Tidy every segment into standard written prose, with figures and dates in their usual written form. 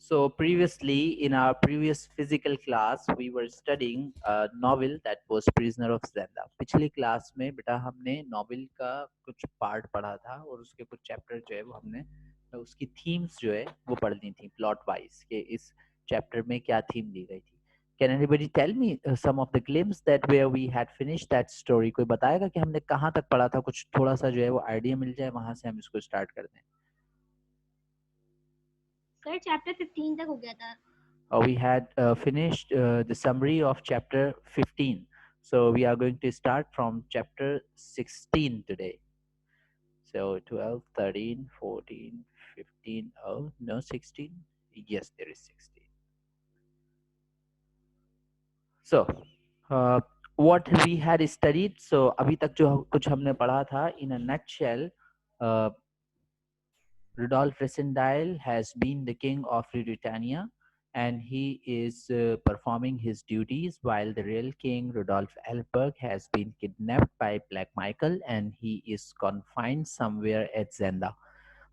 So previously, in our previous physical class, we were studying a novel that was Prisoner of Zenda. पिछली class में बेटा हमने novel का कुछ part पढ़ा था और उसके कुछ चैप्टर जो है वो हमने उसकी थीम्स जो है वो पढ़नी थी प्लॉट वाइज कि इस चैप्टर में क्या थीम दी गई थी. Can anybody tell me some of the glimpse that where we had finished that story? कोई बताएगा कि हमने कहाँ तक पढ़ा था? कुछ थोड़ा सा जो है वो आइडिया मिल जाए वहां से हम इसको स्टार्ट कर दें. सर चैप्टर 15 तक हो गया था. We had finished the summary of chapter 15. So we are going to start from chapter 16 today. So 12, 13, 14, 15. Oh, no, 16. Yes, there is 16. So uh, what we had studied. So अभी तक जो कुछ हमने पढ़ा था in a nutshell, uh, Rudolf Resendale has been the king of Ruritania, and he is performing his duties while the real king Rudolf Elberg has been kidnapped by Black Michael and he is confined somewhere at Zenda.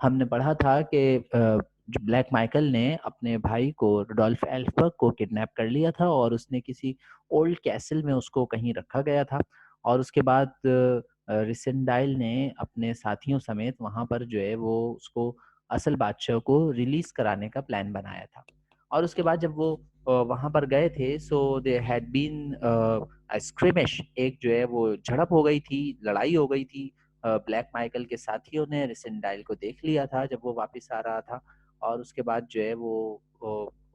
हमने पढ़ा था कि जो black Michael ने अपने भाई को Rudolf एल्फबर्ग को किडनैप कर लिया था और उसने किसी ओल्ड कैसल में उसको कहीं रखा गया था और उसके बाद रिसेंडाइल ने अपने साथियों समेत वहां पर जो है वो उसको असल बादशाह को रिलीज कराने का प्लान बनाया था. और उसके बाद जब वो वहां पर गए थे सो दे हैड बीन स्क्रिमिश, एक जो है वो झड़प हो गई थी, लड़ाई हो गई थी. ब्लैक माइकल के साथियों ने रिसेंडाइल को देख लिया था जब वो वापस आ रहा था और उसके बाद जो है वो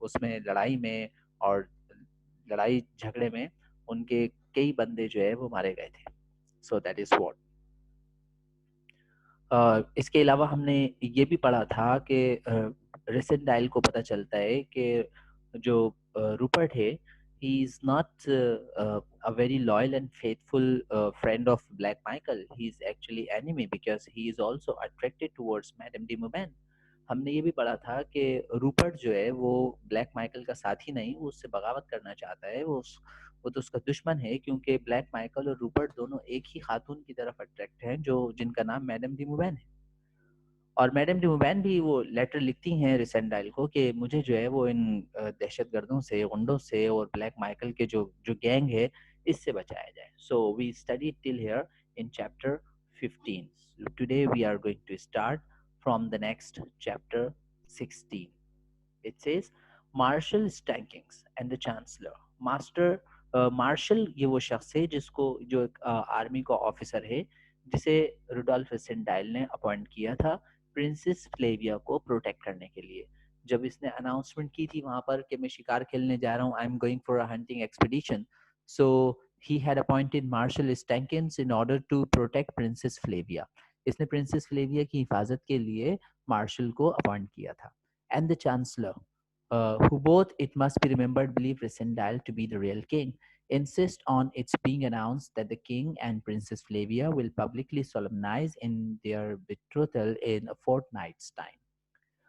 उसमें लड़ाई में और लड़ाई झगड़े में उनके कई बंदे जो है वो मारे गए थे. So that is what. इसके अलावा हमने ये भी पढ़ा था कि रिसेंडाइल को पता चलता है कि जो रूपर्ट है he is not a very loyal and faithful friend of Black Michael. He is actually enemy because he is also attracted towards Madame de Moumen. हमने ये भी पढ़ा था कि रूपर्ट जो है वो ब्लैक माइकल का साथी नहीं, वो उससे बगावत करना चाहता है. वो तो उसका दुश्मन है क्योंकि ब्लैक माइकल और रूपर्ट दोनों एक ही खातून की तरफ अट्रैक्ट हैं जो जिनका नाम मैडम डी मुवैन है. और मैडम डी मुवैन भी वो लेटर लिखती हैं रिसेंडाइल को कि मुझे जो है वो इन दहशतगर्दों से, गुंडों से और ब्लैक माइकल के जो जो गैंग है इससे बचाया जाए. So we study till here in chapter 15. Today we are going to start from the next chapter 16. It says marshal Strakencz and the chancellor. Master marshal ये वो शख्स है जिसको जो एक आर्मी का ऑफिसर है जिसे रुडोल्फ सेंडाइल ने अपॉइंट किया था प्रिंसेस फ्लेविया को प्रोटेक्ट करने के लिए. जब इसने अनाउंसमेंट की थी वहां पर कि मैं शिकार खेलने जा रहा हूँ, I am going for a hunting expedition, so he had appointed marshal Strakencz in order to protect princess Flavia. इसने प्रिंसेस फ्लेविया की हिफाजत के लिए मार्शल को अपॉइंट किया था. And the chancellor, who both, it must be remembered, believe Resendal to be the real king, insist on its being announced that the king and Princess Flavia will publicly solemnize in their betrothal in a fortnight's time.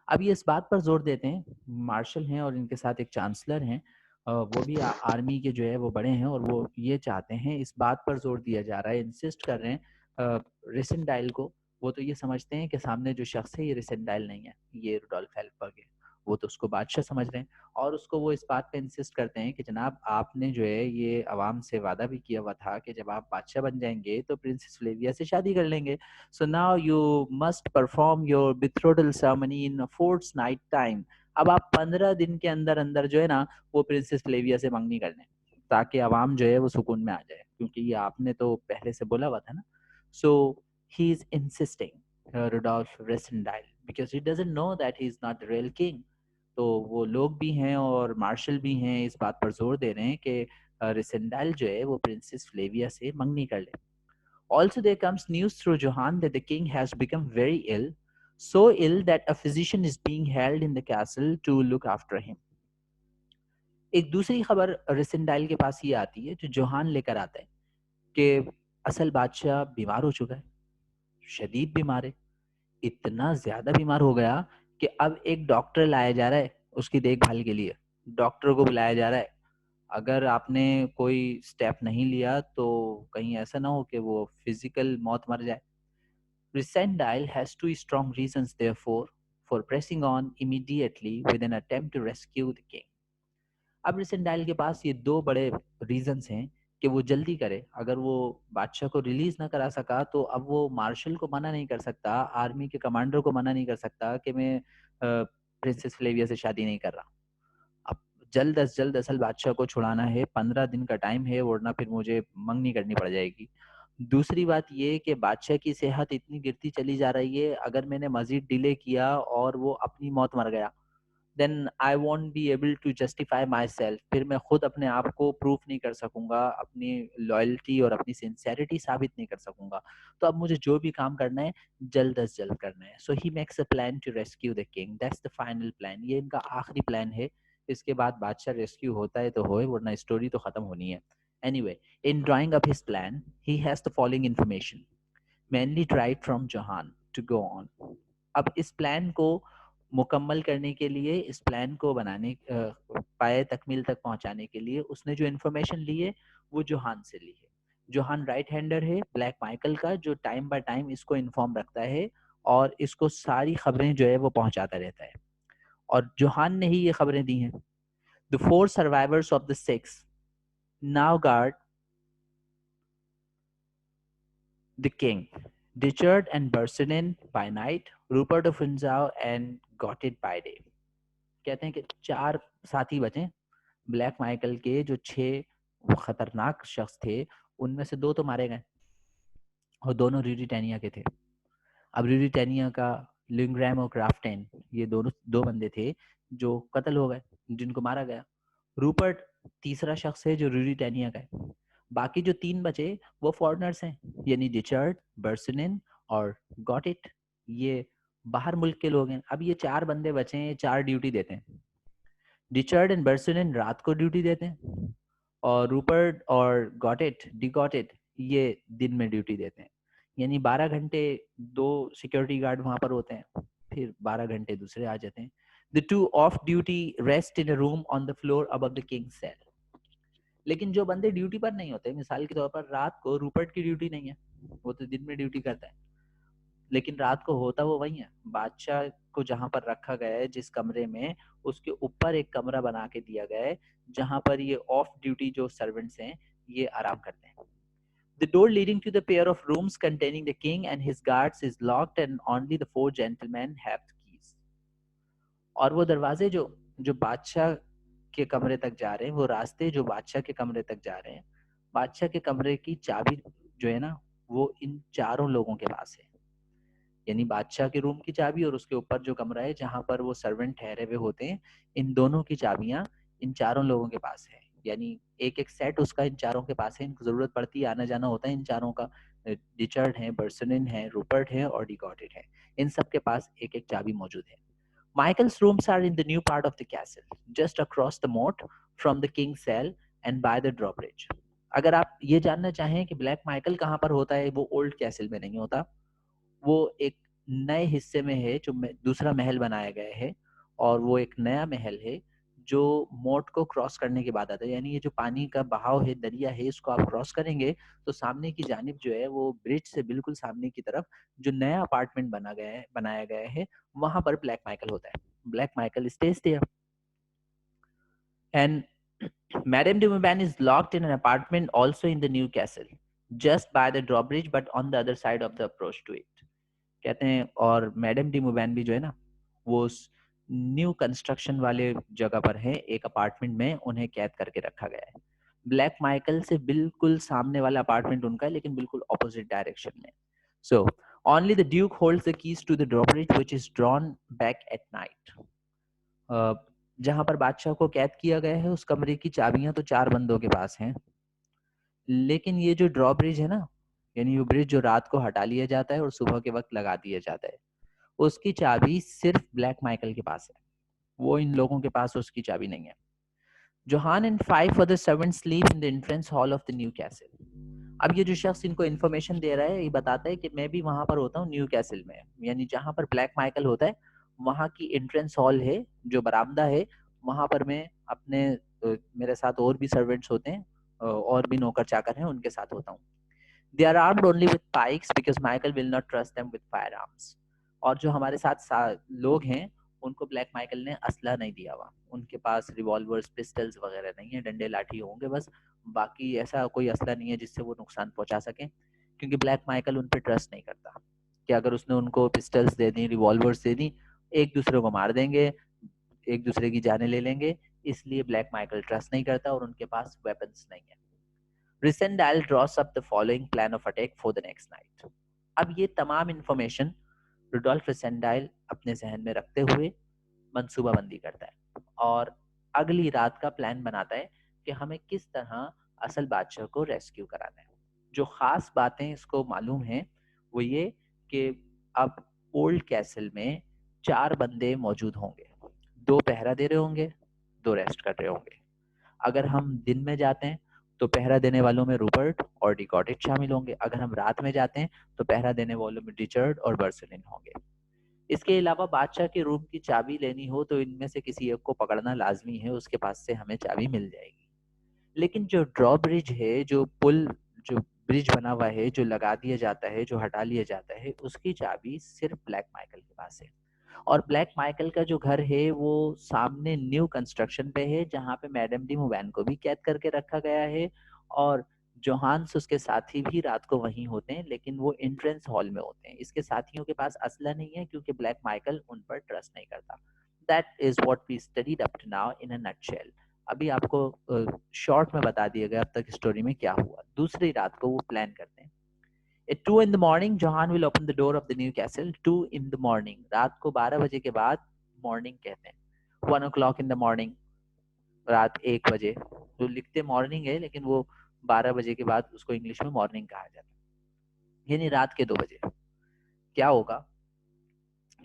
अब ये इस बात पर जोर देते हैं, martial हैं और इनके साथ एक चांसलर हैं, वो भी आर्मी के जो है वो बड़े हैं और वो ये चाहते हैं, इस बात पर जोर दिया जा रहा है, इंसिस्ट कर रहे हैं रिसेंडाइल को. वो तो ये समझते हैं कि सामने जो शख्स है ये रिसेंडाइल नहीं है, ये रुडोल्फ हेल्फबर्ग है. वो तो उसको बादशाह समझ रहे हैं और उसको वो इस बात पे इंसिस्ट करते हैं कि जनाब आपने जो है ये अवाम से वादा भी किया हुआ था कि जब आप बादशाह बन जाएंगे तो प्रिंसेस फ्लेविया से शादी कर लेंगे. So now you must perform your betrothal ceremony in a fortnight time. अब आप 15 दिन के अंदर अंदर जो है ना वो प्रिंसेस फ्लेविया से मंगनी कर लें ताकि आवाम जो है वो सुकून में आ जाए क्योंकि ये आपने तो पहले से बोला हुआ था ना. So he is insisting Rudolf Rassendyll because he doesn't know that he is not the real king. तो वो लोग भी हैं और मार्शल भी हैं इस बात पर जोर दे रहे हैं कि रेसेंडाइल जो है वो प्रिंसेस फ्लेविया से मंगनी कर ले. Also, there comes news through Johann that the king has become very ill, so ill that a physician is being held in the castle to look after him. एक दूसरी खबर रिसेंडाइल के पास ये आती है जो जोहान लेकर आता है कि असल बादशाह बीमार हो चुका है, शदीद बीमार है, इतना ज्यादा बीमार हो गया कि अब एक डॉक्टर लाया जा रहा है उसकी देखभाल के लिए. डॉक्टर को बुलाया जा रहा है. अगर आपने कोई स्टेप नहीं लिया तो कहीं ऐसा ना हो कि वो फिजिकल मौत मर जाए. Resendile has two strong reasons, therefore, for pressing on immediately with an attempt to rescue the king. अब रिसेंडाइल के पास ये दो बड़े रीजंस हैं कि वो जल्दी करे। अगर वो बादशाह को रिलीज ना करा सका तो अब वो मार्शल को मना नहीं कर सकता, आर्मी के कमांडर को मना नहीं कर सकता कि मैं प्रिंसेस फ्लेविया से शादी नहीं कर रहा। अब जल्द अज जल्द असल बादशाह को छुड़ाना है, 15 दिन का टाइम है, वरना फिर मुझे मंगनी करनी पड़ जाएगी। दूसरी बात ये कि बादशाह की सेहत इतनी गिरती चली जा रही है, अगर मैंने मजीद डिले किया और वो अपनी मौत मर गया, then I won't be able to justify myself, फिर मैं खुद अपने आप को प्रूफ नहीं कर सकूंगा, अपनी लॉयल्टी और अपनी सिंसेरिटी साबित नहीं कर सकूंगा। तो अब मुझे जो भी काम करना है जल्द अज जल्द करना है। So he makes a plan to rescue the king, that's the final plan. ये इनका आखिरी प्लान है, इसके बाद बादशाह रेस्क्यू होता है तो होए, वरना स्टोरी तो खत्म होनी है। Anyway, in drawing up his plan, he has the following information, mainly derived from Johan, to go on. अब इस प्लान को मुकम्मल करने के लिए, इस प्लान को बनाने पाए तकमील तक पहुंचाने के लिए उसने जो इन्फॉर्मेशन ली है वो जोहान से ली है। जोहान राइट हैंडर है ब्लैक माइकल का, जो टाइम बाय टाइम इसको इन्फॉर्म रखता है और इसको सारी खबरें जो है वो पहुंचाता रहता है। और जोहान ने ही ये खबरें दी हैं। The 4 survivors of the 6 now guard the king, Richard and Bersanin by night, Rupert of Windsor and Gotted by day. कहते हैं कि 4 साथी बचे ब्लैक माइकल के, जो 6 खतरनाक शख्स थे उनमें से 2 तो मारे गए और दोनों रिडिटेनिया के थे। अब रिडिटेनिया का लिंग्रैम और क्राफ्टन, ये दोनों 2 बंदे थे जो कत्ल हो गए, जिनको मारा गया। रूपर्ट तीसरा शख्स है जो रिडिटेनिया का है। बाकी जो 3 बचे वो फॉरेनर्स हैं, यानी रिचर्ड, बर्सनिन और गॉटिट, ये बाहर मुल्क के लोग हैं। अब ये 4 बंदे बचे हैं, 4 ड्यूटी देते हैं। रिचर्ड एंड बर्सनिन रात को ड्यूटी देते हैं और रूपर्ट और गॉटिट ये दिन में ड्यूटी देते हैं। यानी 12 घंटे 2 सिक्योरिटी गार्ड वहां पर होते हैं, फिर 12 घंटे दूसरे आ जाते हैं। The 2 off duty rest in a room on the floor above the king cell. लेकिन जो बंदे ड्यूटी पर नहीं होते, मिसाल के तौर पर रात को रूपर्ट की ड्यूटी नहीं है, वो तो दिन में ड्यूटी करता है, लेकिन रात को होता वो वही है। बादशाह को जहां पर रखा गया है, जिस कमरे में, उसके ऊपर एक कमरा बना के दिया गया है जहां पर ये ऑफ ड्यूटी जो सर्वेंट्स हैं ये आराम करते हैं। The door leading to the pair of rooms containing the king and his guards is locked and only the 4 gentlemen have the keys. और वो दरवाजे जो जो बादशाह के कमरे तक जा रहे हैं, वो रास्ते जो बादशाह के कमरे तक जा रहे हैं, बादशाह के कमरे की चाबी जो है ना वो इन 4 लोगों के पास है। यानी बादशाह के रूम की चाबी और उसके ऊपर जो कमरा है जहां पर वो सर्वेंट ठहरे हुए होते हैं, इन दोनों की चाबियां इन 4 लोगों के पास है। यानी एक एक सेट उसका इन 4 के पास है, इनको जरूरत पड़ती है, आना जाना होता है इन 4 का। रिचर्ड है, बर्सनिन है, रूपर्ट है और डिगॉटेड है, इन सब के पास एक एक चाबी मौजूद है। Michael's rooms are in the new part of the castle, just across the moat from the king's cell and by the drawbridge. अगर आप ये जानना चाहें कि ब्लैक माइकल कहाँ पर होता है, वो ओल्ड कैसल में नहीं होता, वो एक नए हिस्से में है जो दूसरा महल बनाया गया है, और वो एक नया महल है जो मोट को क्रॉस करने के बाद आता है। यानी ये जो पानी का बहाव है, दरिया है, इसको आप क्रॉस करेंगे तो सामने की जानिब जो है वो ब्रिज से बिल्कुल सामने की तरफ जो नया अपार्टमेंट बनाया गया है, वहां पर ब्लैक माइकल होता है। Black Michael stays there and Madame de Mauban is locked in an apartment also in the new castle, just by the drawbridge but on the other side of the approach to it. कहते हैं और madam D मुबैन भी जो है ना वो उस new construction वाले जगह पर है, एक अपार्टमेंट में उन्हें कैद करके रखा गया है। ब्लैक माइकल से बिल्कुल सामने वाला अपार्टमेंट उनका है, लेकिन बिल्कुल ऑपोजिट डायरेक्शन में। So only the duke holds the keys to the drawbridge which is drawn back at night. जहां पर बादशाह को कैद किया गया है उस कमरे की चाबियां तो 4 बंदों के पास हैं, लेकिन ये जो ड्रॉबरिज है ना, यानी वो ब्रिज जो रात को हटा लिया जाता है और सुबह के वक्त लगा दिया जाता है, उसकी चाबी सिर्फ ब्लैक माइकल के पास है, वो इन लोगों के पास उसकी चाबी नहीं है। Johann and 5 other servants sleep in the entrance hall of the new castle. अब ये जो शख्स इनको इन्फॉर्मेशन दे रहा है, ये बताता है कि मैं भी वहां पर होता हूँ न्यू कैसल में, यानी जहां पर ब्लैक माइकल होता है वहां की एंट्रेंस हॉल है, जो बरामदा है, वहां पर मैं अपने मेरे साथ और भी सर्वेंट्स होते हैं, और भी नौकर चाकर हैं, उनके साथ होता हूँ। They are armed only with pikes because Michael will not trust them with firearms. और जो हमारे साथ लोग हैं उनको ब्लैक माइकल ने असला नहीं दिया हुआ, उनके पास रिवॉल्वर्स पिस्टल्स वगैरह नहीं है, डंडे लाठी होंगे बस, बाकी ऐसा कोई असला नहीं है जिससे वो नुकसान पहुंचा सकें, क्योंकि ब्लैक माइकल उन पर ट्रस्ट नहीं करता कि अगर उसने उनको पिस्टल्स दे दी रिवॉल्वर्स दे दी एक दूसरे को मार देंगे, एक दूसरे की जानें ले लेंगे, इसलिए ब्लैक माइकल ट्रस्ट नहीं करता और उनके पास वेपन्स नहीं है। Rassendyll draws up the following plan of attack for the next night. अब ये तमाम इंफॉर्मेशन रुडोल्फ रिसेंडाइल अपने जहन में रखते हुए मंसूबाबंदी करता है और अगली रात का प्लान बनाता है कि हमें किस तरह असल बादशाह को रेस्क्यू कराना है। जो खास बातें इसको मालूम है वो ये कि अब ओल्ड कैसल में 4 बंदे मौजूद होंगे, 2 पहरा दे रहे होंगे, 2 रेस्ट कर रहे होंगे। अगर हम दिन में जाते हैं तो पहरा देने वालों में रूपर्ट और डिकॉटेड शामिल होंगे, अगर हम रात में जाते हैं तो पहरा देने वालों में रिचर्ड और बर्सलिन होंगे। इसके अलावा बादशाह के रूम की चाबी लेनी हो तो इनमें से किसी एक को पकड़ना लाजमी है, उसके पास से हमें चाबी मिल जाएगी। लेकिन जो ड्रॉ ब्रिज है, जो पुल, जो ब्रिज बना हुआ है, जो लगा दिया जाता है, जो हटा लिया जाता है, उसकी चाबी सिर्फ ब्लैक माइकल के पास है। और ब्लैक माइकल का जो घर है वो सामने न्यू कंस्ट्रक्शन पे है, जहाँ पे मैडम डी मुवैन को भी कैद करके रखा गया है और जोहान्स उसके साथी भी रात को वहीं होते हैं, लेकिन वो एंट्रेंस हॉल में होते हैं। इसके साथियों के पास असला नहीं है क्योंकि ब्लैक माइकल उन पर ट्रस्ट नहीं करता। That is what we studied up to now in a nutshell. अभी आपको शॉर्ट में बता दिया गया अब तक स्टोरी में क्या हुआ। दूसरी रात को वो प्लान करते हैं। At 2 in the morning, Johan will open the door of the new castle. 2 in the morning. रात को 12 बजे के बाद मॉर्निंग कहते हैं। 1 o'clock in the morning, रात 1 बजे। तो लिखते मॉर्निंग है लेकिन वो 12 बजे के बाद उसको इंग्लिश में मॉर्निंग कहा जाता है, यानी रात के 2 बजे। क्या होगा,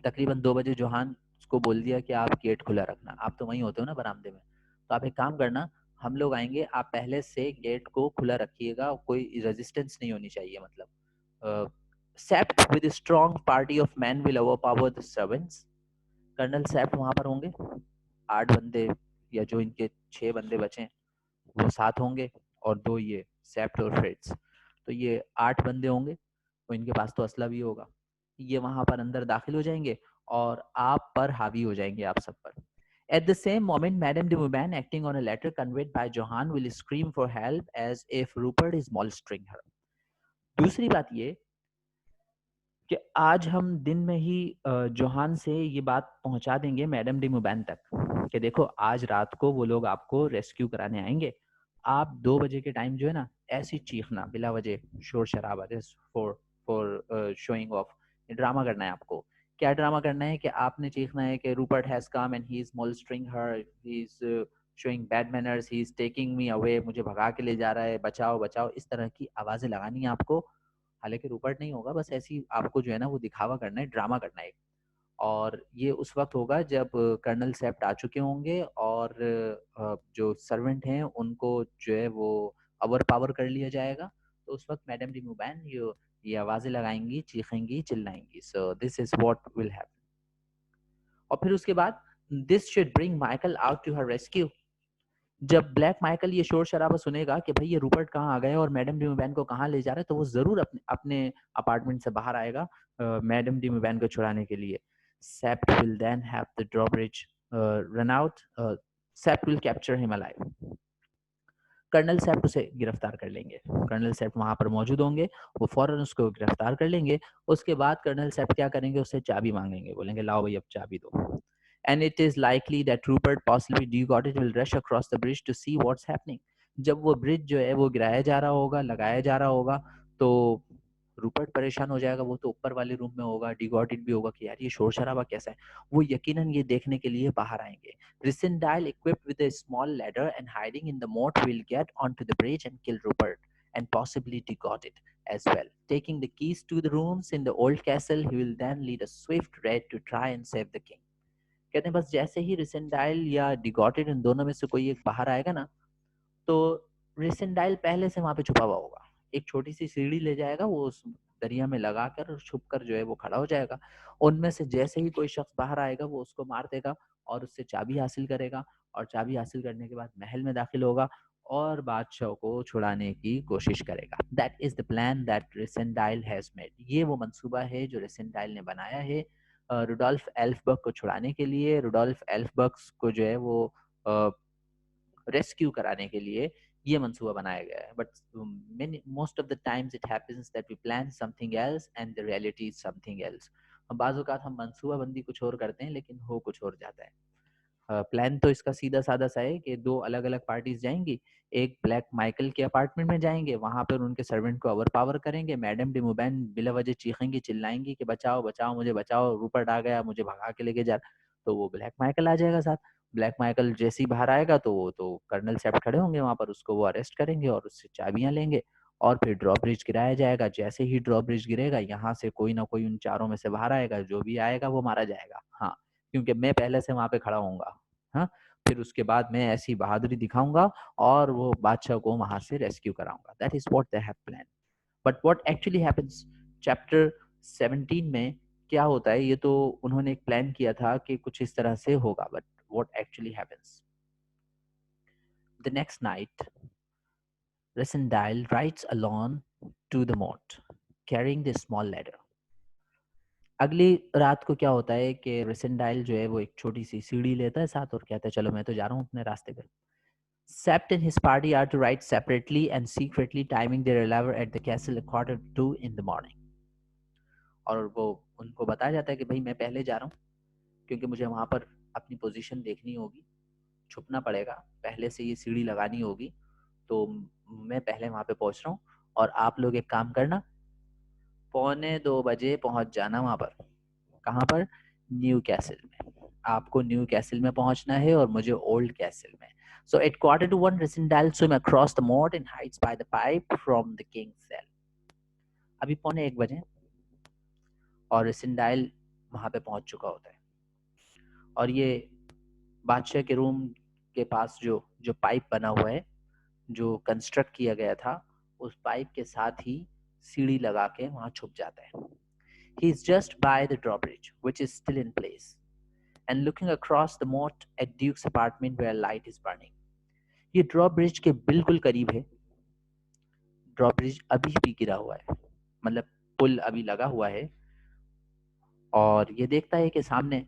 तकरीबन 2 बजे जोहान उसको बोल दिया कि आप गेट खुला रखना, आप तो वहीं होते हो ना बरामदे में, तो आप एक काम करना, हम लोग आएंगे, आप पहले से गेट को खुला रखिएगा, कोई रेजिस्टेंस नहीं होनी चाहिए, मतलब Sapt with strong party of man will overpower the servants. Colonel Sapt वहां पर होंगे, 8 बंदे या जो इनके 6 बंदे बचे वो 7 होंगे और 2 ये सेप्ट और फ्रिट्ज, तो ये 8 बंदे होंगे, तो इनके पास तो असला भी होगा। ये वहां पर अंदर दाखिल हो जाएंगे और आप पर हावी हो जाएंगे, आप सब पर। At the same moment, Madame de Mouban, acting on a letter conveyed by Johan, will scream for help as if Rupert is molesting her. दूसरी बात ये कि आज हम दिन में ही जोहान से ये बात पहुंचा देंगे मैडम डी मुबैन तक कि देखो आज रात को वो लोग आपको रेस्क्यू कराने आएंगे, आप 2 बजे के टाइम जो है ना ऐसी चीखना बिला वजह, शोर शराबा, for for showing off, drama करना है आपको। क्या ड्रामा करना है कि आपने चीखना है कि Rupert has come and he is molesting her, he is showing bad manners, he is taking me away, मुझे भगा के ले जा रहा है, बचाओ बचाओ, इस तरह की आवाजें लगानी है आपको। हालांकि रूपर्ट नहीं होगा, बस ऐसी आपको जो है ना वो दिखावा करना है, ड्रामा करना है। और ये उस वक्त होगा जब कर्नल सेप्ट आ चुके होंगे और जो सर्वेंट हैं उनको जो है वो अवर पावर कर लिया जाएगा। तो उस वक्त मैडम डी मुबैन ये आवाजें लगाएंगी, चीखेंगी, चिल्लाएंगी। So this is what will happen. और फिर उसके बाद this should bring Michael out to her rescue. जब ब्लैक माइकल ये शोर शराबा सुनेगा कि भाई ये रूपर्ट कहाँ आ गए और मैडम डी को कहाँ ले जा रहे हैं, तो वो जरूर अपने अपने अपार्टमेंट से बाहर आएगा मैडम डी को छुड़ाने के लिए। Sapt will then have the drawbridge run out, Sapt will capture him alive. Colonel Sapt उसे गिरफ्तार कर लेंगे, कर्नल सेप्ट वहां पर मौजूद होंगे, वो फौरन उसको गिरफ्तार कर लेंगे। उसके बाद कर्नल सेप्ट क्या करेंगे, उससे चाबी मांगेंगे, बोलेंगे लाओ भाई अब चाबी दो। And it is likely that Rupert, possibly Dugotit, will rush across the bridge to see what's happening. जब वो ब्रिज जो है वो गिराया जा रहा होगा, लगाया जा रहा होगा, तो रूपर्ट परेशान हो जाएगा, वो तो ऊपर वाले रूम में होगा, डिगॉटिट भी होगा कि यार ये शोर शराबा कैसा है, वो यकीनन ये देखने के लिए बाहर आएंगे। Rysendile, equipped with a small ladder and hiding in the moat, will get onto the bridge and kill Rupert and possibly Degotit as well. Taking the keys to the rooms in the old castle, he will then lead a swift raid to try and save the king. कहते हैं बस जैसे ही रिसेंडाइल या डिगॉटेड इन दोनों में से कोई एक बाहर आएगा ना, तो रिसेंडाइल पहले से वहां पे छुपा हुआ होगा, एक छोटी सी सीढ़ी ले जाएगा, वो उस दरिया में लगाकर छुप कर जो है वो खड़ा हो जाएगा। उनमें से जैसे ही कोई शख्स बाहर आएगा वो उसको मार देगा और उससे चाबी हासिल करेगा, और चाबी हासिल करने के बाद महल में दाखिल होगा और बादशाह को छुड़ाने की कोशिश करेगा। That is the plan that Rassendyll has made. ये वो मंसूबा है जो रिसेंडाइल ने बनाया है रुडोल्फ एल्फबर्ग को छुड़ाने के लिए, रुडोल्फ एल्फबर्ग को जो है वो रेस्क्यू कराने के लिए ये मंसूबा बनाया गया है. But most of the times it happens that we plan something else and the reality is something else. बाज़ औक़ात हम मंसूबा बंदी कुछ और करते हैं लेकिन हो कुछ और जाता है. प्लान तो इसका सीधा साधा सा है कि दो अलग अलग पार्टीज जाएंगी. एक ब्लैक माइकल के अपार्टमेंट में जाएंगे, वहां पर उनके सर्वेंट को ओवर पावर करेंगे. मैडम डी मुबैन बिला वजह चीखेंगी चिल्लाएंगी कि बचाओ बचाओ मुझे बचाओ, रूपर्ट आ गया मुझे भगा के लेके जा. तो वो ब्लैक माइकल आ जाएगा साथ. ब्लैक माइकल जैसे ही बाहर आएगा तो वो तो कर्नल सेफ्ट खड़े होंगे वहां पर, उसको वो अरेस्ट करेंगे और उससे चाबियां लेंगे. और फिर ड्रॉ ब्रिज गिराया जाएगा. जैसे ही ड्रॉ ब्रिज गिरेगा यहाँ से कोई ना कोई उन चारों में से बाहर आएगा, जो भी आएगा वो मारा जाएगा. हाँ, क्योंकि मैं पहले से वहां पे खड़ा होऊंगा. हाँ, फिर उसके बाद मैं ऐसी बहादुरी दिखाऊंगा और वो बादशाह को वहां से रेस्क्यू कराऊंगा. That is what they have plan. But what actually happens chapter 17 में क्या होता है, ये तो उन्होंने एक प्लान किया था कि कुछ इस तरह से होगा. But what actually happens, the next night Resendile rides alone to the moat, carrying the small ladder. अगली रात को क्या होता है कि रेसेंडाइल जो है वो एक छोटी सी सीढ़ी लेता है साथ और कहता है चलो मैं तो जा रहा हूँ अपने रास्ते पे. Sept and his party are to ride separately and secretly, timing their arrival at the castle at 1:45 in the morning. और वो उनको बताया जाता है कि भाई मैं पहले जा रहा हूँ क्योंकि मुझे वहाँ पर अपनी पोजीशन देखनी होगी, छुपना पड़ेगा, पहले से ये सीढ़ी लगानी होगी. तो मैं पहले वहाँ पे पहुँच रहा हूँ और आप लोग एक काम करना, 1:45 पहुँच जाना वहाँ पर. कहाँ पर? न्यू कैसल में. आपको न्यू कैसल में पहुँचना है और मुझे ओल्ड कैसल में. So at 1:45, Resendal swim across the moat and hides by the pipe from the king's cell. अभी 1:45 और रेसेंडाइल वहां पे पहुंच चुका होता है और ये बादशाह के रूम के पास जो जो पाइप बना हुआ है, जो कंस्ट्रक्ट किया गया था, उस पाइप के साथ ही सीढ़ी लगा के वहां छुप जाता है. He is just by the drawbridge, which is still in place, and looking across the moat at Duke's apartment where light is burning. ये ड्रॉब्रिज के बिल्कुल करीब है. ड्रॉब्रिज अभी भी गिरा हुआ है, मतलब पुल अभी लगा हुआ है. और ये देखता है कि सामने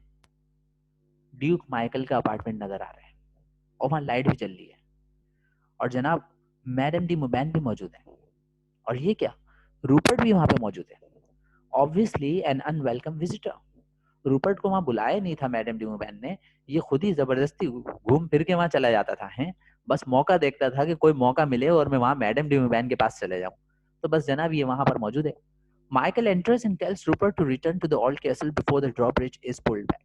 ड्यूक माइकल का अपार्टमेंट नजर आ रहा है और वहां लाइट भी चल रही है. और जनाब मैडम डी मुबैन भी मौजूद है. और ये क्या, रूपर्ट भी वहां पे मौजूद है. Obviously an unwelcome visitor. Rupert को वहां बुलाया नहीं था मैडम डी मुबैन ने, ये खुद ही जबरदस्ती घूम फिर के वहां चला जाता था. है बस मौका देखता था कि कोई मौका मिले और मैं वहां मैडम डी मुबैन के पास चले जाऊं. तो बस जनाब ये वहां पर मौजूद है. Michael enters and tells Rupert to return to the old castle before the drawbridge is pulled back.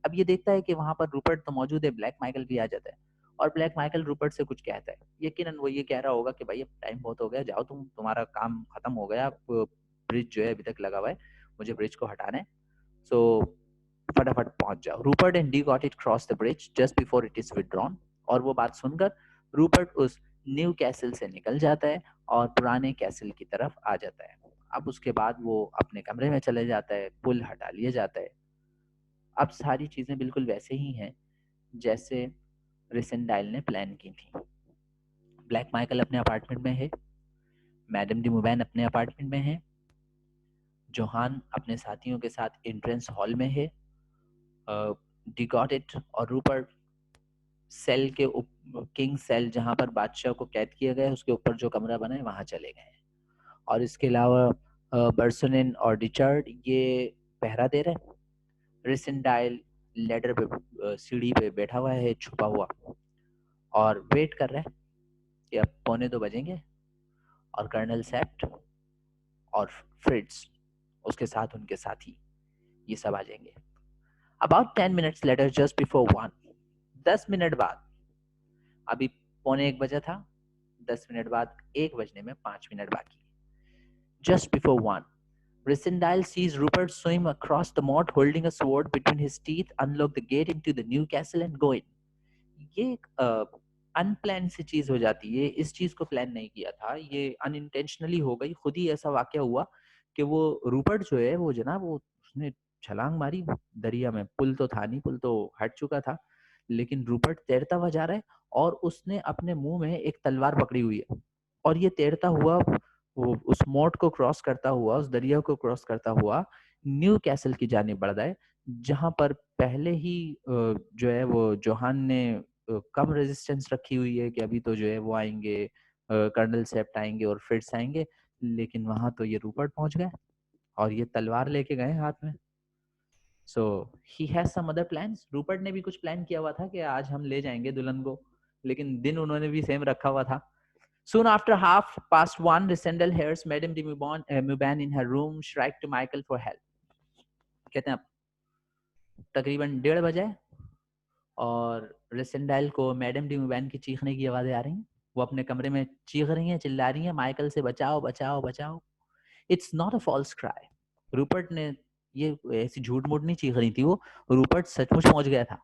अब ये देखता है कि वहां पर रूपर्ट तो मौजूद है, ब्लैक माइकल भी आ जाता है और ब्लैक माइकल रूपर्ट से कुछ कहता है. यकीनन वो ये कह रहा होगा कि भाई अब टाइम बहुत हो गया, जाओ तुम्हारा काम खत्म हो गया, ब्रिज जो है अभी तक लगा हुआ है, मुझे ब्रिज को हटाना है, सो फटाफट पहुंच जाओ. Rupert and D got it cross the bridge just before it is withdrawn. और वो बात सुनकर रूपर्ट उस न्यू कैसल से निकल जाता है और पुराने कैसल की तरफ आ जाता है. अब उसके बाद वो अपने कमरे में चले जाता है, पुल हटा लिया जाता है. अब सारी चीजें बिल्कुल वैसे ही हैं जैसे रेसेंडाइल ने प्लान की थी. ब्लैक माइकल अपने अपार्टमेंट में है, मैडम डी मुबैन अपने अपार्टमेंट में है, जोहान अपने साथियों के साथ एंट्रेंस हॉल में है, डी गॉट इट और रूपर्ट सेल के किंग सेल जहां पर बादशाह को कैद किया गया है उसके ऊपर जो कमरा बना है वहां चले गए हैं. और इसके अलावा बर्सनिन और रिचर्ड ये पहरा दे रहे हैं. रेसेंडाइल लेडर पे सीढ़ी पे बैठा हुआ है छुपा हुआ और वेट कर रहा है कि अब 1:45 बजेंगे और कर्नल सेप्ट और फ्रिट्स उसके साथ उनके साथी ये सब आ जाएंगे. About 10 minutes later just before 1, 10 minute बाद, अभी 1:45 बजा था, 10 मिनट बाद 1 बजने में 5 मिनट बाकी. Just before 1, Resendile sees Rupert swim across the moat holding a sword between his teeth, unlock the gate into the new castle and go in. ये एक अनप्लान सी चीज हो जाती है. इस चीज को प्लान नहीं किया था, ये अनइंटेंशनली हो गई. खुद ही ऐसा वाकया हुआ कि वो रूपर्ट जो है वो जनाब वो उसने छलांग मारी दरिया में. पुल तो था नहीं, पुल तो हट चुका था, लेकिन रूपर्ट तैरता हुआ जा रहा है और उसने अपने मुंह में एक तलवार पकड़ी हुई है और ये तैरता हुआ वो उस मोट को क्रॉस करता हुआ, उस दरिया को क्रॉस करता हुआ न्यू कैसल की जानिब बढ़ रहा है, जहाँ पर पहले ही जो है वो जोहान ने कम रेजिस्टेंस रखी हुई है कि अभी तो जो है वो आएंगे, कर्नल सेप्ट आएंगे और फिट्स आएंगे, लेकिन वहां तो ये रूपर्ट पहुंच गए और ये तलवार लेके गए हाथ में। So he has some other plans. Rupert ने भी कुछ प्लान किया हुआ था कि आज हम ले जाएंगे दुल्हन को, लेकिन दिन उन्होंने भी सेम रखा हुआ था। Soon after 1:30, Rissendal hears Madame de Mauban in her room shrike to Michael for help. कहते हैं अब तकरीबन 1:30 और रिसेंडाइल को मैडम डी मुबैन की चीखने की आवाजें आ रही हैं। वो अपने कमरे में चीख रही हैं, चिल्ला रही हैं, माइकल से बचाओ बचाओ बचाओ। It's not a false cry. Rupert ने ये ऐसी झूठ मूठ नहीं चीख रही थी वो, रूपर्ट सचमुच पहुंच गया था।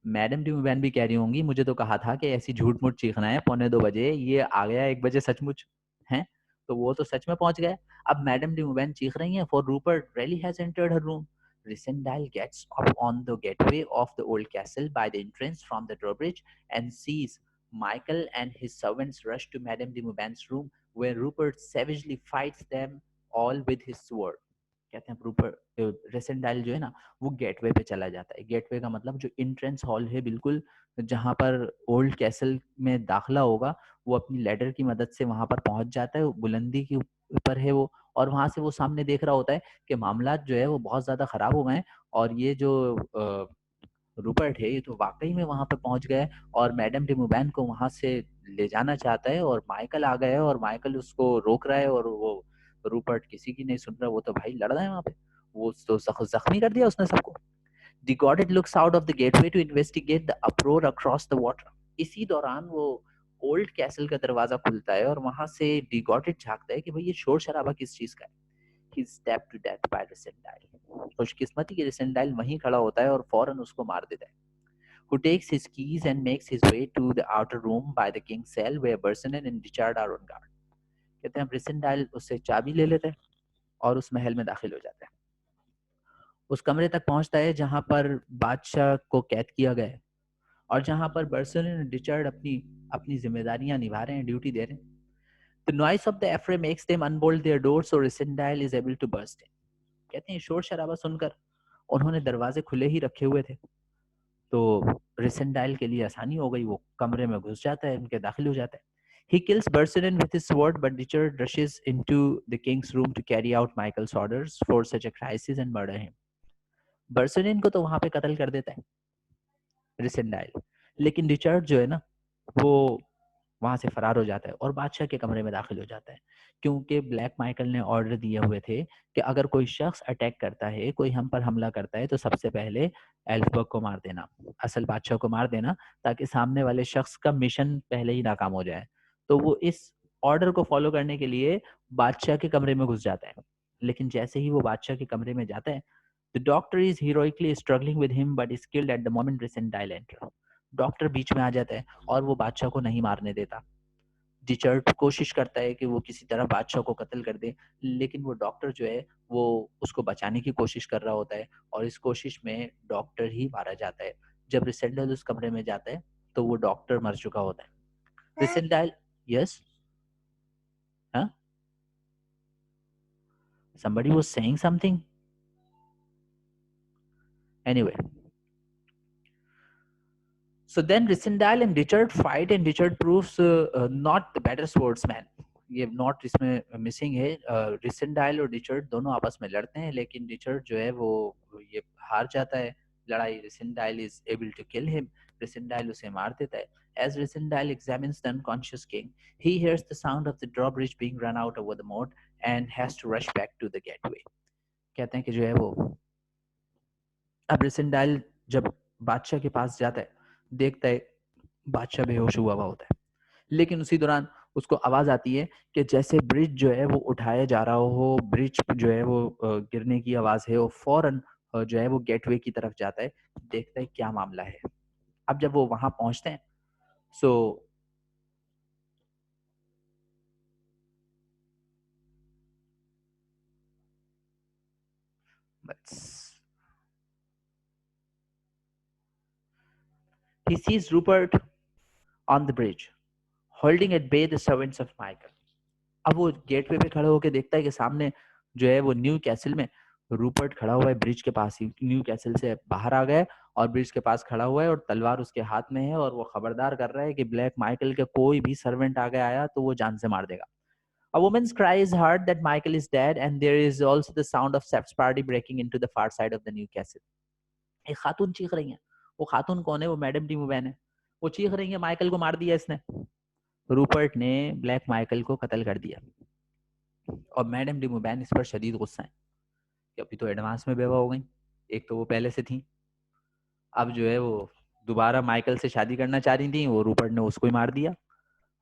मैडम डी मुबैन भी कह रही होंगी, मुझे तो कहा था कि ऐसी झूठ मूठ चीखना है 1:45, ये आ गया 1 बजे सचमुच है। तो वो तो सच में पहुंच गया। अब मैडम डी मुबैन चीख रही हैं, for Rupert really has entered her room. Rissendal gets up on the gateway of the old castle by the entrance from the drawbridge and sees Michael and his servants rush to Madame de Mauban's room, where Rupert savagely fights them all with his sword. कहते हैं रूपर रेसेंडाइल जो है ना वो gateway पे चला जाता है। गेटवे का मतलब जो एंट्रेंस हॉल है बिल्कुल, जहाँ पर ओल्ड कैसल में दाखिला होगा, वो अपनी लैडर की मदद से वहां पर पहुंच जाता है। बुलंदी के ऊपर है वो, और वहां से वो सामने देख रहा होता है कि मामला जो है वो बहुत ज्यादा खराब हो गए हैं, और ये जो रूपर्ट है ये तो वाकई में वहां पर पहुंच गया है और मैडम डी मुबैन को वहां से ले जाना चाहता है, और माइकल आ गया है और माइकल उसको रोक रहा है, और वो रूपर्ट किसी की नहीं सुन रहा, वो तो भाई लड़ रहा है वहां पे, वो तो जख्मी कर दिया उसने सबको। The Goddard looks out of the gateway to investigate the uproar across the water. इसी दौरान वो ओल्ड कैसल का दरवाजा खुलता है और वहां से डी गॉडेट झांकता है कि भाई ये शोर शराबा किस चीज का है। He's stabbed to death by Resendile. खुशकिस्मती की रेसेंडाइल वहीं खड़ा होता है और फौरन उसको मार देता है। Who takes his keys and makes his way to the outer room by the king's cell where Bersonen and Richard are on guard. कहते हैं रेसेंडाइल उससे चाबी ले लेता है और उस महल में दाखिल हो जाता है। उस कमरे तक पहुंचता है जहां पर बादशाह को कैद किया गया है और जहां पर बर्सलन और रिचर्ड अपनी अपनी जिम्मेदारियां निभा रहे हैं, ड्यूटी दे रहे हैं। The noise of the affray makes them unbolt their doors so Resendile is able to burst in. कहते हैं शोर शराबा सुनकर उन्होंने दरवाजे खुले ही रखे हुए थे, तो रिसेंडाइल के लिए आसानी हो गई, वो कमरे में घुस जाता है, उनके दाखिल हो जाता है। He kills Bersonen with his sword, but Richard rushes into the king's room to carry out Michael's orders for such a crisis and murder him. बर्सनिन को तो वहां पे कत्ल कर देता है रिसेंडाइल, लेकिन रिचर्ड जो है ना वो वहां से फरार हो जाता है और बादशाह के कमरे में दाखिल हो जाता है, क्योंकि ब्लैक माइकल ने ऑर्डर दिए हुए थे कि अगर कोई शख्स अटैक करता है, कोई हम पर हमला करता है, तो सबसे पहले एल्फबर्ग को मार देना, असल बादशाह को मार देना, ताकि सामने वाले शख्स का मिशन पहले ही नाकाम हो जाए। तो वो इस ऑर्डर को फॉलो करने के लिए बादशाह के कमरे में घुस जाता है, लेकिन जैसे ही वो बादशाह के कमरे में जाता है, the doctor is heroically struggling with him but is killed at the moment Resendile enter. Doctor बीच में आ जाता है और वो बादशाह को नहीं मारने देता। रिचर्ड कोशिश करता है कि वो किसी तरह बादशाह को कत्ल कर दे, लेकिन वो डॉक्टर जो है वो उसको बचाने की कोशिश कर रहा होता है और इस कोशिश में डॉक्टर ही मारा जाता है। जब रिसेंडाइल उस कमरे में जाता है तो वो डॉक्टर मर चुका होता है। रिसेंडाइल, यस, हाँ, somebody was saying something. Anyway, so then Rissendal and Richard fight and Richard proves not the better swordsman. ये नॉट इसमें मिसिंग है। रिसेंडाइल और रिचर्ड दोनों आपस में लड़ते हैं, लेकिन रिचर्ड जो है वो ये हार जाता है लड़ाई। Rassendyll is able to kill him, Rassendyll उसे मार देता है। As Rissendile examines the unconscious king, he hears the sound of the drawbridge being run out over the moat and has to rush back to the gateway. कहते हैं कि जो है वो अब रिसेंडाइल जब बादशाह के पास जाता है, देखता है बादशाह बेहोश हुआ हुआ होता है, लेकिन उसी दौरान उसको आवाज आती है कि जैसे ब्रिज जो है वो उठाया जा रहा हो, ब्रिज जो है वो गिरने की आवाज है, वो फौरन जो है वो गेटवे की तरफ जाता है, देखता है क्या मामला है। अब जब वो वहां पहुंचते हैं, सो he sees Rupert on the bridge holding at bay the servants of Michael. अब वो गेटवे पे खड़े होकर देखता है कि सामने जो है वो न्यू कैसल में रूपर्ट खड़ा हुआ है ब्रिज के पास ही, न्यू कैसल से बाहर आ गया और ब्रिज के पास खड़ा हुआ है और तलवार उसके हाथ में है और वो खबरदार कर रहा है कि ब्लैक माइकल के कोई भी सर्वेंट आगे आया तो वो जान से मार देगा. A woman's cry is heard that Michael is dead, and there is also the sound of Seth's party breaking into the far side of the new castle. एक खातून चीख रही है. वो खातून कौन है? वो मैडम डी मूवैन है. वो चीख रही है माइकल को मार दिया इसने. रूपर्ट ने ब्लैक माइकल को कत्ल कर दिया और मैडम डी मूवैन इस पर शदीद गुस्सा है कि अभी तो एडवांस में बेवा हो गई. एक तो वो पहले से थी, अब जो है वो दोबारा माइकल से शादी करना चाह रही थी, वो रूपर्ट ने उसको ही मार दिया.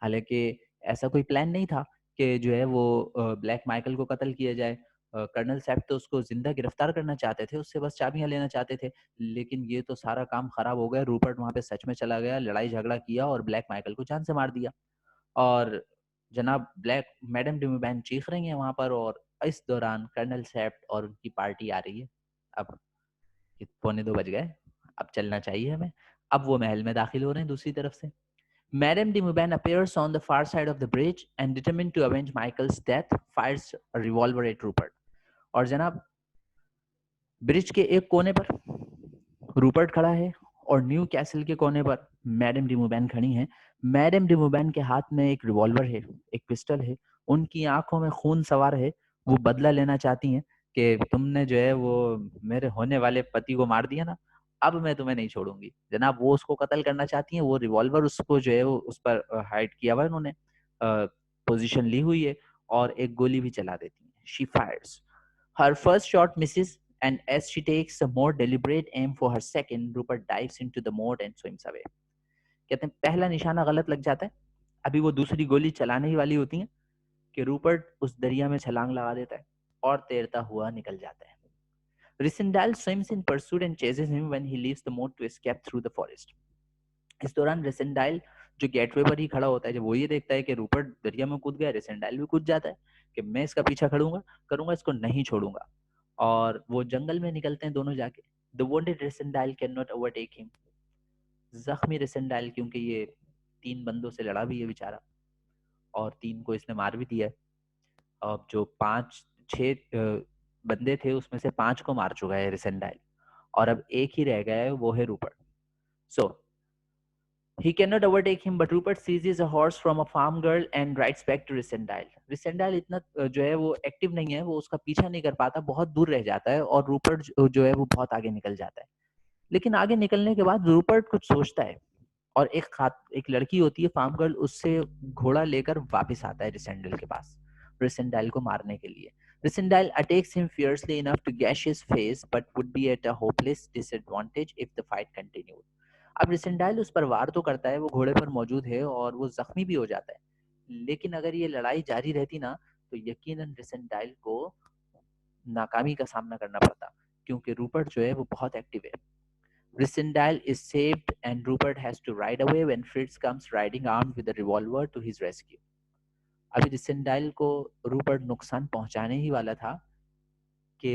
हालांकि ऐसा कोई प्लान नहीं था कि जो है वो ब्लैक माइकल को कत्ल किया जाए. कर्नल सैप तो उसको जिंदा गिरफ्तार करना चाहते थे, उससे बस चाबियां लेना चाहते थे. लेकिन ये तो सारा काम खराब हो गया. रूपर्ट वहां पे सच में चला गया, लड़ाई झगड़ा किया और ब्लैक माइकल को जान से मार दिया. और जनाब ब्लैक मैडम डिम्यूबैन चीख रही हैं वहां पर, और इस दौरान कर्नल सैप और उनकी पार्टी आ रही है. अब 1:45 बज गए, अब चलना चाहिए हमें. अब वो महल में दाखिल हो रहे हैं दूसरी तरफ से. Madame de Mouban appears on the far side of the bridge and, determined to avenge Michael's death, fires a revolver at Rupert. और जनाब ब्रिज के एक कोने पर रूपर्ट खड़ा है और न्यू कैसल के कोने पर मैडम डी मूवैन खड़ी हैं. मैडम डी मूवैन के हाथ में एक रिवॉल्वर है, एक पिस्टल है. उनकी आंखों में खून सवार है. वो बदला लेना चाहती हैं कि तुमने जो है वो मेरे होने वाले पति को मार दिया ना, अब मैं तुम्हें नहीं छोड़ूंगी. जनाब वो उसको कत्ल करना चाहती हैं. वो रिवॉल्वर उसको जो है वो उस पर हाइड किया हुआ है उन्होंने, पोजीशन ली हुई है, और एक गोली भी चला देती हैं. She fires. Her first shot misses, and as she takes a more deliberate aim for her second, Rupert dives into the moat and swims away. कहते हैं पहला निशाना गलत लग जाता है. अभी वो दूसरी गोली चलाने ही वाली होती है कि रूपर्ट उस दरिया में छलांग लगा देता है और तैरता हुआ निकल जाता है. Rysendal swims in pursuit and chases him when he leaves the moat to escape through the forest. इस दौरान रिसेंडाइल जो गेटवे पर ही खड़ा होता है, जब वो ये देखता है कि रूपर्ट दरिया में कूद गया, रिसेंडाइल भी कूद जाता है कि मैं इसका पीछा खड़ूंगा, करूंगा, इसको नहीं छोड़ूंगा. और वो जंगल में निकलते हैं दोनों जाके. The wounded Rassendyll can not overtake him. जख्मी रिसेंडाइल, क्योंकि ये 3 बंदों से लड़ा भी है बेचारा और 3 को इसने मार भी दिया है. अब जो 5-6 बंदे थे उसमें से 5 को मार चुका है रिसेंडाइल, और अब एक ही रह गया है, वो है Rupert. So he cannot overtake him, but Rupert seizes a horse from a farm girl and rides back to Rysendale. Rysendale इतना जो है वो एक्टिव नहीं है, वो उसका पीछा नहीं कर पाता, बहुत दूर रह जाता है, और रूपर्ट जो है वो बहुत आगे निकल जाता है. लेकिन आगे निकलने के बाद रूपर्ट कुछ सोचता है और एक लड़की होती है फार्म गर्ल, उससे घोड़ा लेकर वापस आता है रिसेंडल के पास, रिसेंडाइल को मारने के लिए. Rysendale attacks him fiercely enough to gash his face, but would be at a hopeless disadvantage if the fight continued. अब रिसेंडाइल उस पर वार तो करता है, वो घोड़े पर मौजूद है और वो जख्मी भी हो जाता है. लेकिन अगर ये लड़ाई जारी रहती ना, तो यकीनन रिसेंडाइल को नाकामी का सामना करना पड़ता, क्योंकि रूपर्ट जो है वो बहुत एक्टिव है. Rysendale is saved and Rupert has to ride away when Fritz comes riding armed with a revolver to his rescue. अभी रिसेंडाइल को रूपर्ट नुकसान पहुंचाने ही वाला था कि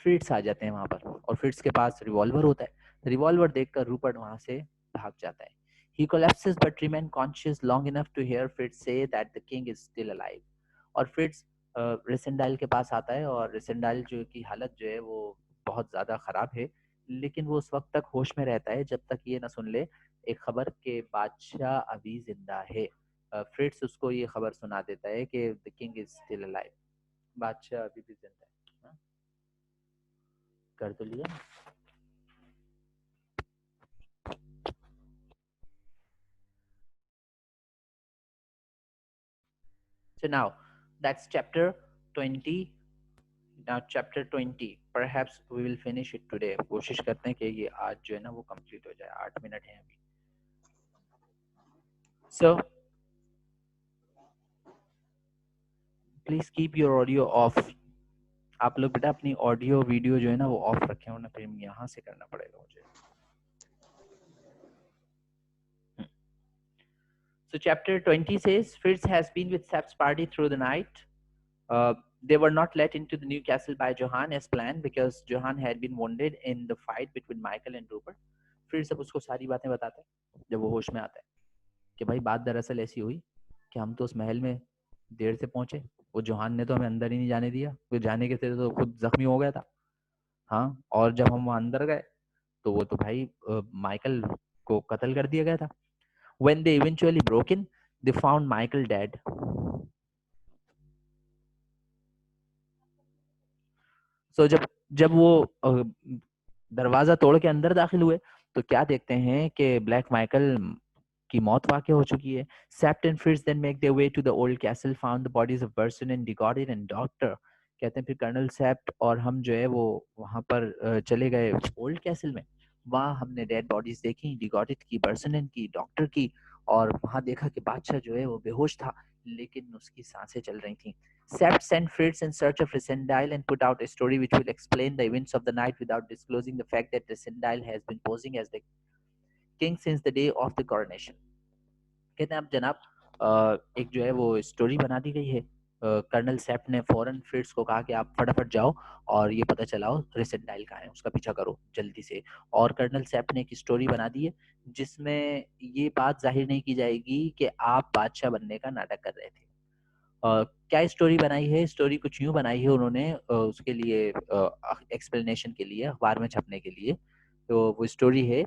फ्रिट्स आ जाते हैं वहां पर, और फ्रिट्स के पास रिवॉल्वर होता है. रिवॉल्वर देखकर रूपर्ट वहां से भाग जाता है. He collapses but remains conscious long enough to hear Fritz say that the king is still alive. और फ्रिट्स रिसेंडाइल के पास आता है, और रिसेंडाइल जो की हालत जो है वो बहुत ज्यादा खराब है, लेकिन वो उस वक्त तक होश में रहता है जब तक ये ना सुन ले एक खबर के बादशाह अभी जिंदा है. फ्रिट्स उसको ये खबर सुना देता है कि the king is still alive, बादशाह अभी भी जिंदा है. हाँ? कर तो लिया. So now that's chapter 20. Now chapter 20, perhaps we will finish it today. कोशिश करते हैं कि ये आज जो है ना वो कंप्लीट हो जाए. 8 मिनट है अभी. So please keep your audio off. आप लोग बेटा अपनी ऑडियो वीडियो जो है ना वो ऑफ रखें, वरना फिर यहाँ से करना पड़ेगा मुझे. So chapter 20 says Fritz has been with Sepp's party through the night. They were not let into the new castle by Johann as planned because Johann had been wounded in the fight between Michael and Rupert. Fritz अब उसको सारी बातें बताता है जब वो होश में आता है कि भाई बात दरअसल ऐसी हुई कि हम तो उस महल में देर से पहुंचे वो जोहान ने तो हमें अंदर ही नहीं जाने दिया, वो जाने के थे तो खुद जख्मी हो गया था। हाँ, और जब हम वहाँ अंदर गए तो वो तो भाई माइकल को कत्ल कर दिया गया था। When they eventually broke in, they found Michael dead. So जब जब वो दरवाजा तोड़ के अंदर दाखिल हुए तो क्या देखते हैं कि ब्लैक माइकल की मौत वाक़ हो चुकी है। Sapt and Fritz then make their way to the old castle, found the bodies of Burson and Degoddin and Doctor. कहते हैं फिर कर्नल सेप्ट और हम जो है वो वहाँ पर चले गए ओल्ड कैसल में। वहाँ हमने डेड बॉडीज देखी, डिगॉडिट की, बर्सनन की, डॉक्टर की, और वहाँ देखा कि बादशाह जो है वो बेहोश था लेकिन उसकी सांसें चल रही थी। Sept sent Fritz in search of Resendile and put out a story which will explain the events of the night without disclosing the fact that Resendile has been posing as the king since the day of the coronation. कहते हैं अब जनाब एक जो है वो story बना दी गई है। कर्नल सेप्ट ने फौरन फ्रिट्स को कहा कि आप फटाफट जाओ और ये पता चलाओ रेसेंडाइल कहाँ है, उसका पीछा करो जल्दी से। और कर्नल सेप्ट ने एक स्टोरी बना दी है जिसमें ये बात जाहिर नहीं की जाएगी कि आप बादशाह बनने का नाटक कर रहे थे। क्या स्टोरी बनाई है? स्टोरी कुछ यूं बनाई है उन्होंने उसके लिए एक्सप्लेनेशन के लिए, अखबार में छपने के लिए। तो वो स्टोरी है,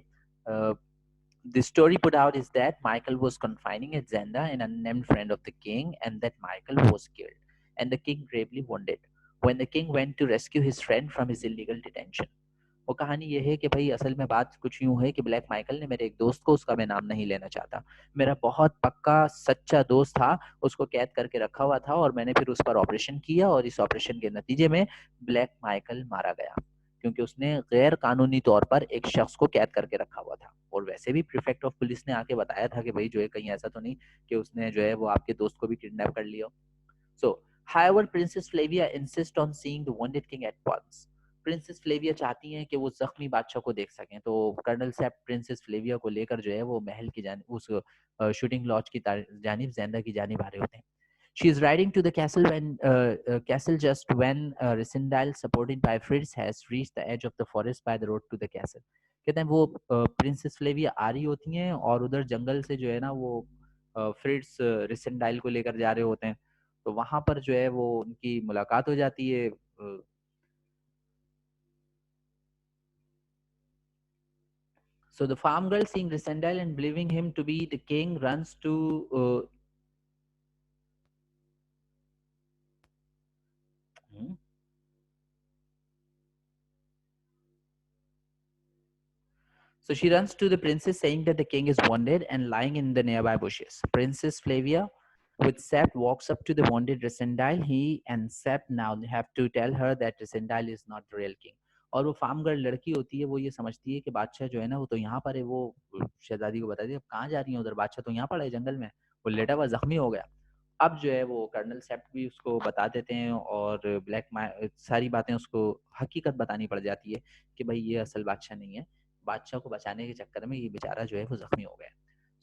the story put out is that Michael was confining at Zenda, an unnamed friend of the king, and that Michael was killed, and the king gravely wounded when the king went to rescue his friend from his illegal detention. वो कहानी ये है कि भाई असल में बात कुछ यूं है कि ब्लैक माइकल ने मेरे एक दोस्त को, उसका मैं नाम नहीं लेना चाहता, मेरा बहुत पक्का सच्चा दोस्त था, उसको कैद करके रखा हुआ था और मैंने फिर उस पर ऑपरेशन किया और इस ऑपरेशन के नतीजे में ब्लैक माइकल मारा गया क्योंकि उसने गैर कानूनी तौर पर एक शख्स को कैद करके रखा हुआ था। और वैसे भी प्रीफेक्ट ऑफ पुलिस ने आके बताया था कि भाई जो है कहीं ऐसा तो नहीं कि उसने जो है वो आपके दोस्त को भी किडनैप कर लिया। So, however, Princess Flavia insists on seeing the wounded king at once. Princess Flavia चाहती हैं कि वो जख्मी बादशाह को देख सकें, तो कर्नल सेप प्रिंसेस फ्लेविया को लेकर जो है वो महल की जानिब, उस शूटिंग लॉज की जानिब, ज़ेंदा की जानिब आ रहे होते हैं। She is riding to the castle just when Resendal, supported by Fritz, has reached the edge of the forest by the road to the castle. कहते हैं वो प्रिंसेस फ्लेविया आ रही होती हैं और उधर जंगल से जो है ना वो फ्रिट्स रिसेंडाइल को लेकर जा रहे होते हैं। तो वहां पर जो है वो उनकी मुलाकात हो जाती है। So the farm girl, seeing Resendal and believing him to be the king, runs to so she runs to the princess saying that the king is wounded and lying in the nearby bushes. Princess Flavia with Sept walks up to the wounded Resendal. He and Sept now have to tell her that Resendal is not the real king. और वो farm girl लड़की होती है, वो ये समझती है कि बादशाह जो है ना वो तो यहाँ पर है। वो शहजादी को बताती है कहाँ जा रही है उधर, बादशाह तो यहाँ पड़ा है जंगल में, वो लेटा हुआ जख्मी हो गया। अब जो है वो कर्नल सेप्ट भी उसको बता देते हैं और सारी बातें उसको हकीकत बतानी पड़ जाती है कि भाई ये असल बादशाह नहीं है, बादशाह को बचाने के चक्कर में ये बेचारा जो है वो जख्मी हो गया।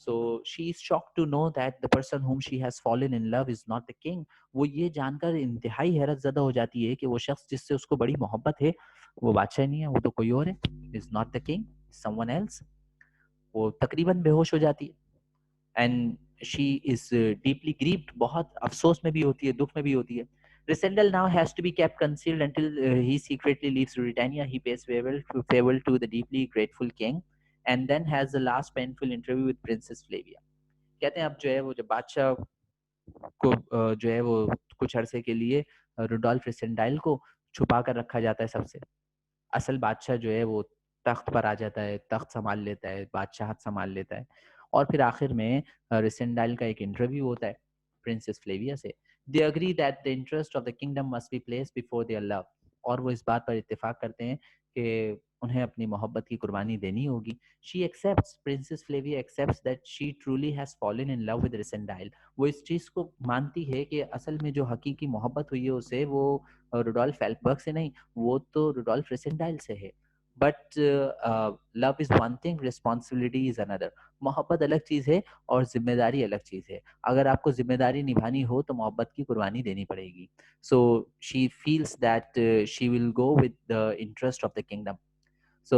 So she is shocked to know that the person whom she has fallen in love is not the king. वो ये जानकर इंतहाई हैरत ज़दा हो जाती है कि वो शख्स जिससे उसको बड़ी मोहब्बत है वो बादशाह नहीं है, वो तो कोई और है, is not the king, someone else. वो तकरीबन बेहोश हो जाती है and she is deeply grieved, बहुत अफसोस में भी होती है, दुख में भी होती है। Resendal now has to be kept concealed until he secretly leaves Britannia. He pays farewell to the deeply grateful king and then has the last painful interview with Princess Flavia. कहते हैं अब जो है वो जब बादशाह को जो है वो कुछ अरसे के लिए रुडोल्फ रेसेंडाइल को छुपा कर रखा जाता है सबसे, असल बादशाह जो है वो तख्त पर आ जाता है, तख्त संभाल लेता है, बादशाहत संभाल लेता है। और फिर आखिर में रिसेंडाइल का एक इंटरव्यू होता है प्रिंसेस फ्लेविया से। They agree that the interest of the kingdom must be placed before their love. और वो इस बात पर इत्तेफाक करते हैं कि उन्हें अपनी मोहब्बत की कुर्बानी देनी होगी। She accepts, princess Flavia accepts that she truly has fallen in love with Rassendyll. वो इस चीज़ को मानती है कि असल में जो हकीकी मोहब्बत हुई है उसे वो रुडोल्फ एल्फबर्ग से नहीं, वो तो रुडोल्फ रेसेंडाइल से है। But love is one thing, responsibility is another. मोहब्बत अलग चीज़ है और जिम्मेदारी अलग चीज़ है। अगर आपको जिम्मेदारी निभानी हो तो मोहब्बत की कुर्बानी देनी पड़ेगी। So she feels that she will go with the interest of the kingdom. So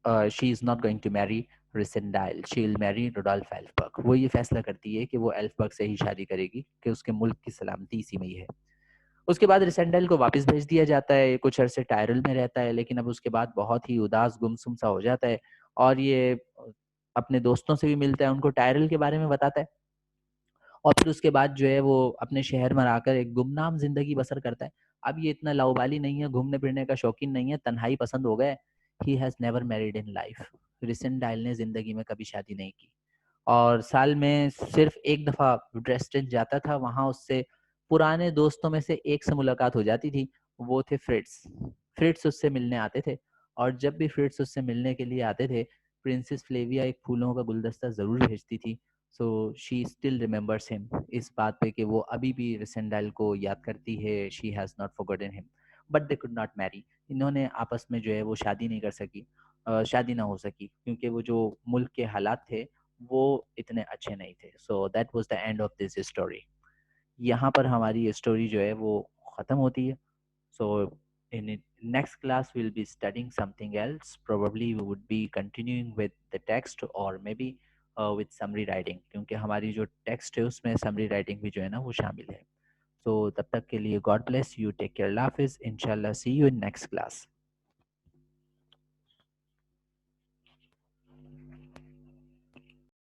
she is not going to marry Rassendyll, she will marry Rudolf Elphberg. वो ये फैसला करती है कि वो एल्फबर्ग से ही शादी करेगी कि उसके मुल्क की सलामती इसी में ही है। उसके बाद रिसेंडाइल को वापस भेज दिया जाता है, कुछ अरसे टायरल में रहता है, लेकिन अब उसके बाद बहुत ही उदास गुमसुम सा हो जाता है और ये अपने दोस्तों से भी मिलता है, उनको टायरल के बारे में बताता है और फिर उसके बाद जो है वो अपने शहर में आकर एक गुमनाम ज़िंदगी बसर करता है। अब ये इतना लाउबाली नहीं है, घूमने-फिरने का शौकीन नहीं है, तन्हाई पसंद हो गया है। He has never married in life. Rassendyll ने ज़िंदगी में कभी शादी नहीं की और साल में सिर्फ़ 1 दफ़ा ड्रेस्टन जाता था, वहाँ उससे पुराने दोस्तों में से एक से मुलाकात हो जाती थी, वो थे फ्रिट्ज़। फ्रिट्ज़ उससे मिलने आते थे और जब भी फ्रिट्ज़ उससे मिलने के लिए आते थे, प्रिंसेस फ्लेविया एक फूलों का गुलदस्ता ज़रूर भेजती थी। So she still remembers him, इस बात पे कि वो अभी भी रिसेंडाइल को याद करती है, she has not forgotten him, but they could not marry. इन्होंने आपस में जो है वो शादी नहीं कर सकी, शादी ना हो सकी क्योंकि वो जो मुल्क के हालात थे वो इतने अच्छे नहीं थे। So that was the end of this story. यहाँ पर हमारी स्टोरी जो है वो ख़त्म होती है। So in next class we'll be studying something else. Probably we would be continuing with the text or maybe with summary writing, क्योंकि हमारी जो text है उसमें summary writing भी जो है ना वो शामिल है। So तब तक के लिए God bless you, take care, Allah हाफिज़, इंशाल्लाह see you in next class.